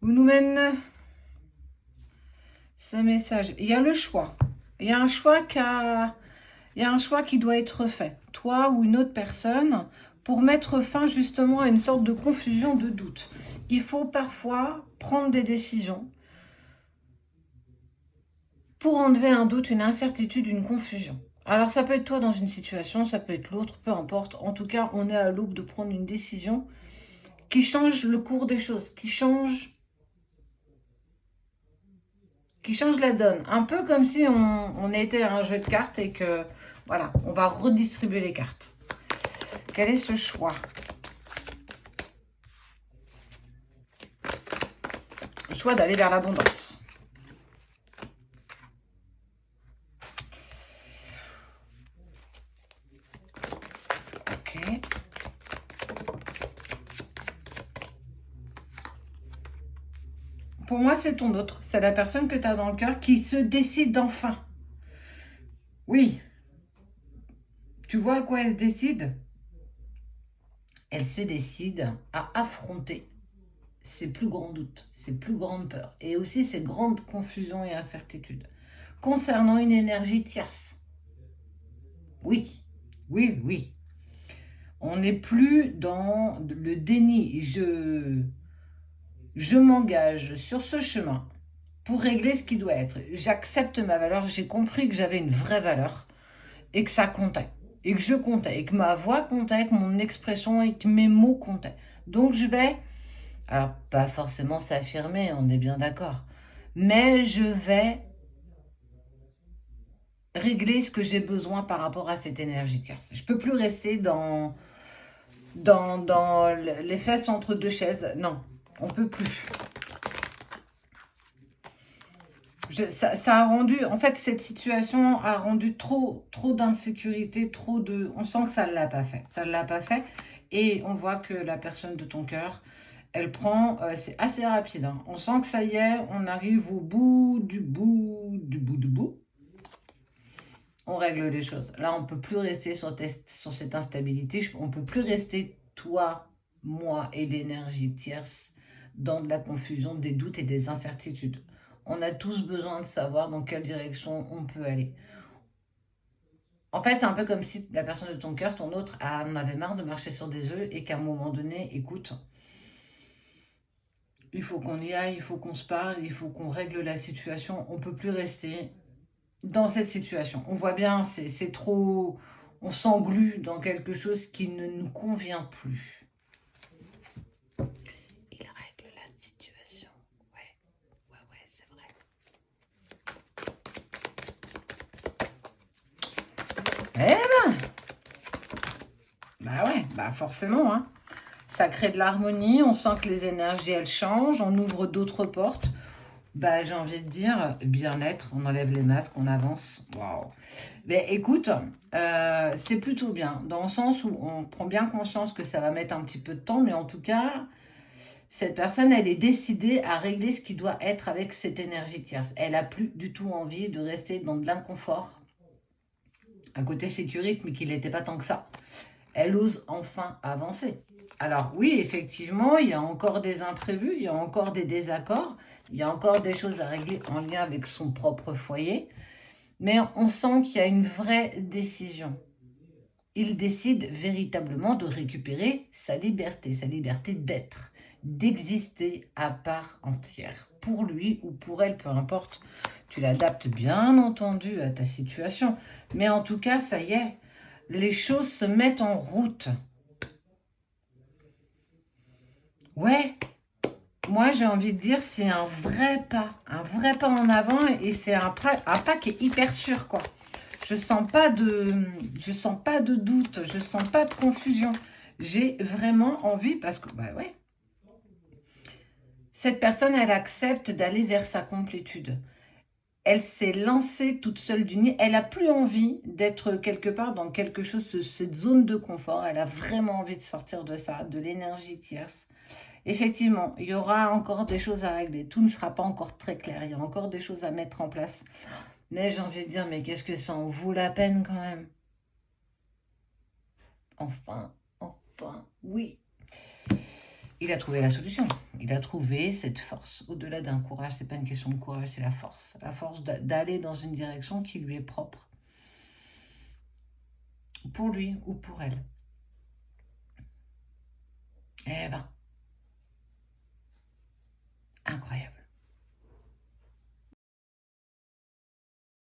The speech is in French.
Où nous mène ce message? Il y a le choix. Il y a un choix il y a un choix qui doit être fait, toi ou une autre personne, pour mettre fin justement à une sorte de confusion, de doute. Il faut parfois prendre des décisions pour enlever un doute, une incertitude, une confusion. Alors ça peut être toi dans une situation, ça peut être l'autre, peu importe. En tout cas, on est à l'aube de prendre une décision qui change le cours des choses, qui change la donne. Un peu comme si on était à un jeu de cartes et que, voilà, on va redistribuer les cartes. Quel est ce choix? Le choix d'aller vers l'abondance. Ok. Pour moi, c'est ton autre. C'est la personne que tu as dans le cœur qui se décide enfin. Oui. Tu vois à quoi elle se décide? Elle se décide à affronter ses plus grands doutes, ses plus grandes peurs et aussi ses grandes confusions et incertitudes concernant une énergie tierce. Oui, oui, oui. On n'est plus dans le déni. Je m'engage sur ce chemin pour régler ce qui doit être. J'accepte ma valeur. J'ai compris que j'avais une vraie valeur et que ça comptait. Et que je comptais. Et que ma voix comptait, que mon expression et que mes mots comptaient. Donc je vais, alors pas forcément s'affirmer, on est bien d'accord. Mais je vais régler ce que j'ai besoin par rapport à cette énergie tierce. Je peux plus rester dans les fesses entre deux chaises. Non, on peut plus. Ça a rendu, en fait, cette situation a rendu trop d'insécurité, on sent que ça ne l'a pas fait. Ça ne l'a pas fait. Et on voit que la personne de ton cœur, elle prend, c'est assez rapide, hein. On sent que ça y est, on arrive au bout du bout du bout du bout. On règle les choses. Là, on ne peut plus rester sur cette instabilité. On ne peut plus rester, toi, moi et l'énergie tierce, dans de la confusion, des doutes et des incertitudes. On a tous besoin de savoir dans quelle direction on peut aller. En fait, c'est un peu comme si la personne de ton cœur, ton autre, en avait marre de marcher sur des œufs et qu'à un moment donné, écoute, il faut qu'on y aille, il faut qu'on se parle, il faut qu'on règle la situation. On ne peut plus rester dans cette situation. On voit bien, c'est trop... On s'englue dans quelque chose qui ne nous convient plus. Il règle la situation. Ouais, c'est vrai. Eh ben, bah ouais, bah forcément, hein. Ça crée de l'harmonie, on sent que les énergies, elles changent, on ouvre d'autres portes. Bah, j'ai envie de dire, bien-être, on enlève les masques, on avance. Waouh. Mais écoute, c'est plutôt bien, dans le sens où on prend bien conscience que ça va mettre un petit peu de temps, mais en tout cas, cette personne, elle est décidée à régler ce qui doit être avec cette énergie tierce. Elle a plus du tout envie de rester dans de l'inconfort, à côté sécurité, mais qu'il n'était pas tant que ça. Elle ose enfin avancer. Alors oui, effectivement, il y a encore des imprévus, il y a encore des désaccords, il y a encore des choses à régler en lien avec son propre foyer, mais on sent qu'il y a une vraie décision. Il décide véritablement de récupérer sa liberté d'être, d'exister à part entière, pour lui ou pour elle, peu importe. Tu l'adaptes bien entendu à ta situation, mais en tout cas, ça y est, les choses se mettent en route. Ouais, moi j'ai envie de dire c'est un vrai pas en avant et c'est un pas qui est hyper sûr quoi. Je sens pas de doute, je sens pas de confusion. J'ai vraiment envie parce que bah ouais, cette personne elle accepte d'aller vers sa complétude. Elle s'est lancée toute seule du nid. Elle a plus envie d'être quelque part dans quelque chose, cette zone de confort. Elle a vraiment envie de sortir de ça, de l'énergie tierce. Effectivement, il y aura encore des choses à régler. Tout ne sera pas encore très clair. Il y aura encore des choses à mettre en place. Mais j'ai envie de dire, mais qu'est-ce que ça en vaut la peine quand même? Enfin, oui. il a trouvé la solution. Il a trouvé cette force. Au-delà d'un courage, c'est pas une question de courage, c'est la force. La force d'aller dans une direction qui lui est propre. Pour lui ou pour elle. Eh ben, incroyable.